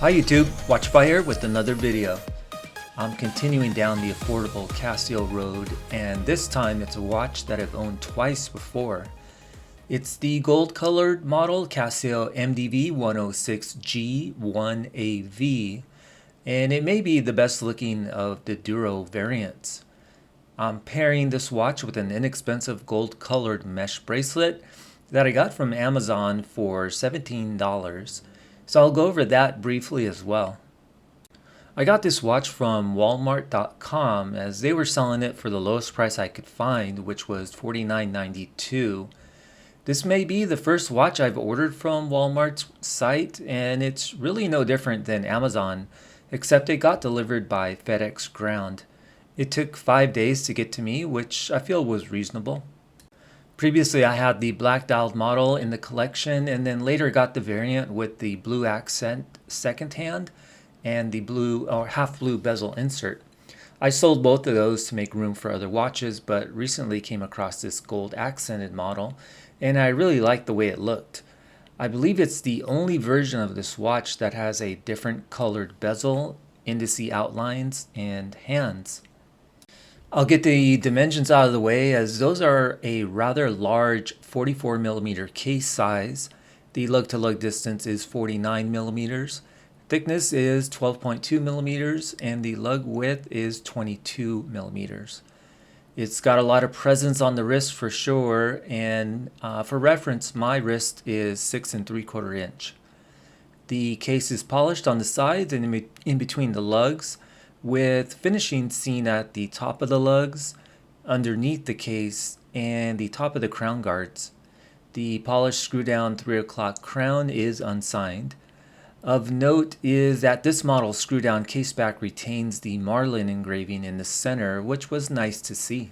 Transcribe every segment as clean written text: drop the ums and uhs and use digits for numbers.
Hi YouTube, Watchfire with another video. I'm continuing down the affordable Casio road, and this time it's a watch that I've owned twice before. It's the gold colored model Casio MDV106G-1AV, and it may be the best looking of the Duro variants. I'm pairing this watch with an inexpensive gold colored mesh bracelet that I got from Amazon for $17. So I'll go over that briefly as well. I got this watch from Walmart.com as they were selling it for the lowest price I could find, which was $49.92. This may be the first watch I've ordered from Walmart's site, and it's really no different than Amazon, except it got delivered by FedEx Ground. It took 5 days to get to me, which I feel was reasonable. Previously, I had the black dialed model in the collection, and then later got the variant with the blue accent second hand and the blue or half blue bezel insert. I sold both of those to make room for other watches, but recently came across this gold accented model, and I really liked the way it looked. I believe it's the only version of this watch that has a different colored bezel, indice outlines, and hands. I'll get the dimensions out of the way, as those are a rather large 44mm case size. The lug-to-lug distance is 49mm. Thickness is 12.2mm, and the lug width is 22mm. It's got a lot of presence on the wrist for sure, and for reference, my wrist is 6 3/4 inch. The case is polished on the sides and in between the lugs, with finishing seen at the top of the lugs, underneath the case, and the top of the crown guards. The polished screw-down 3 o'clock crown is unsigned. Of note is that this model screw-down case back retains the Marlin engraving in the center, which was nice to see.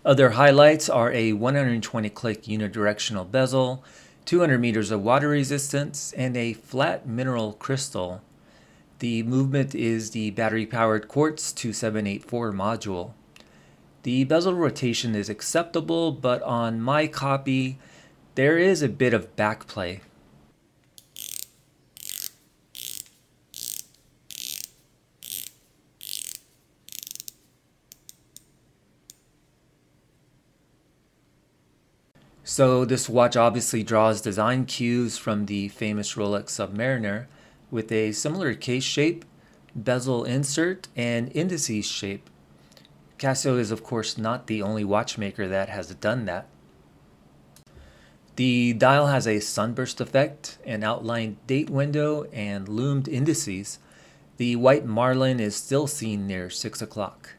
Other highlights are a 120 click unidirectional bezel, 200 meters of water resistance, and a flat mineral crystal. The movement is the battery-powered Quartz 2784 module. The bezel rotation is acceptable, but on my copy, there is a bit of backplay. So this watch obviously draws design cues from the famous Rolex Submariner, with a similar case shape, bezel insert, and indices shape. Casio is of course not the only watchmaker that has done that. The dial has a sunburst effect, an outlined date window, and loomed indices. The white Marlin is still seen near 6 o'clock.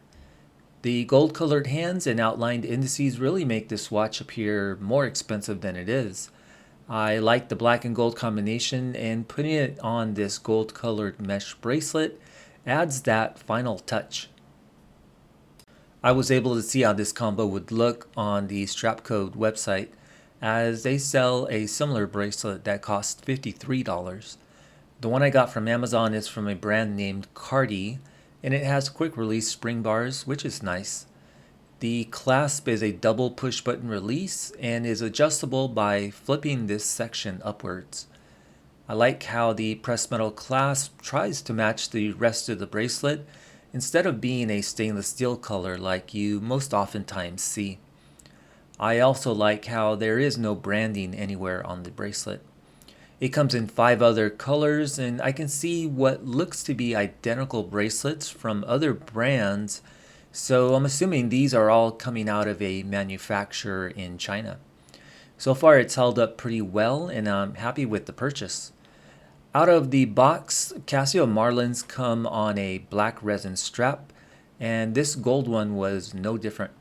The gold-colored hands and outlined indices really make this watch appear more expensive than it is. I like the black and gold combination, and putting it on this gold colored mesh bracelet adds that final touch. I was able to see how this combo would look on the Strapcode website, as they sell a similar bracelet that costs $53. The one I got from Amazon is from a brand named Cardi, and it has quick release spring bars, which is nice. The clasp is a double push button release and is adjustable by flipping this section upwards. I like how the pressed metal clasp tries to match the rest of the bracelet instead of being a stainless steel color like you most oftentimes see. I also like how there is no branding anywhere on the bracelet. It comes in 5 other colors, and I can see what looks to be identical bracelets from other brands, so I'm assuming these are all coming out of a manufacturer in China. So far it's held up pretty well, and I'm happy with the purchase. Out of the box, Casio Marlins come on a black resin strap, and this gold one was no different.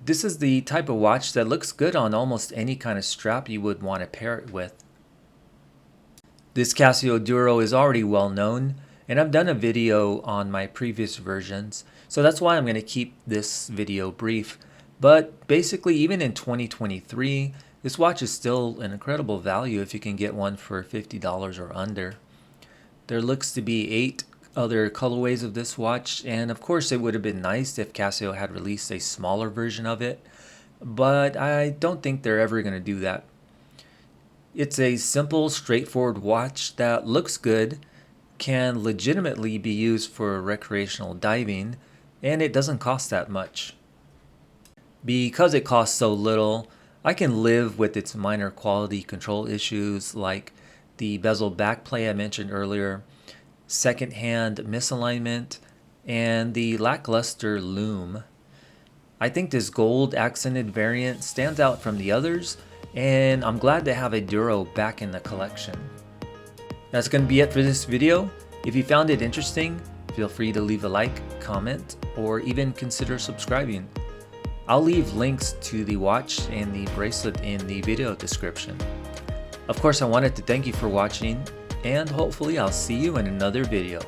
This is the type of watch that looks good on almost any kind of strap you would want to pair it with. This Casio Duro is already well known, and I've done a video on my previous versions, so that's why I'm going to keep this video brief. But basically, even in 2023, this watch is still an incredible value if you can get one for $50 or under. There looks to be 8 other colorways of this watch, and of course it would have been nice if Casio had released a smaller version of it, but I don't think they're ever going to do that. It's a simple, straightforward watch that looks good, can legitimately be used for recreational diving, and it doesn't cost that much. Because it costs so little, I can live with its minor quality control issues like the bezel backplay I mentioned earlier, secondhand misalignment, and the lackluster lume. I think this gold accented variant stands out from the others, and I'm glad to have a Duro back in the collection. That's going to be it for this video. If you found it interesting, feel free to leave a like, comment, or even consider subscribing. I'll leave links to the watch and the bracelet in the video description. Of course, I wanted to thank you for watching, and hopefully I'll see you in another video.